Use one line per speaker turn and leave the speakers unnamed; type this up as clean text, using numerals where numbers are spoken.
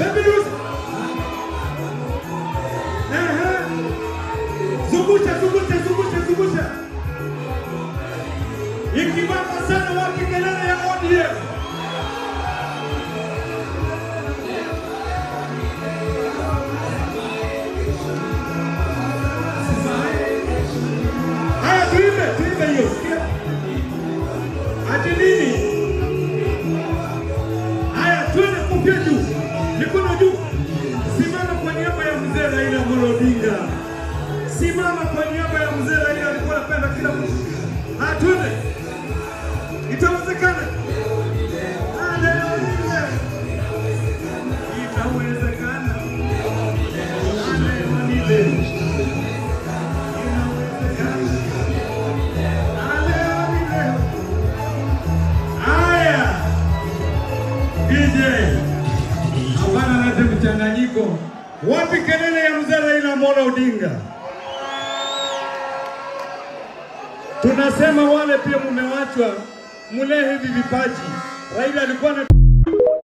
Peperusa. Zungusha. Ikibamba sana waki kelele ya ODM. Haya tuimbe hiyo. Ati nini? Haya tuende kupia juu. Mikono juu. Simama kwa niaba ya mzee Raila Amolo Odinga. Simama kwa niaba ya mzee Raila, alikuwa anapenda kila mtu. Tuende. Itawezekana. Haleluya. Itawezekana. Haleluya. Haleluya. Haya. DJ. Hapana na mchanganyiko. Wapi kelele ya mzee Raila Amolo Odinga? Tunasema wale pia mumewachwa mule hivi vipaji. Raila alikuwa na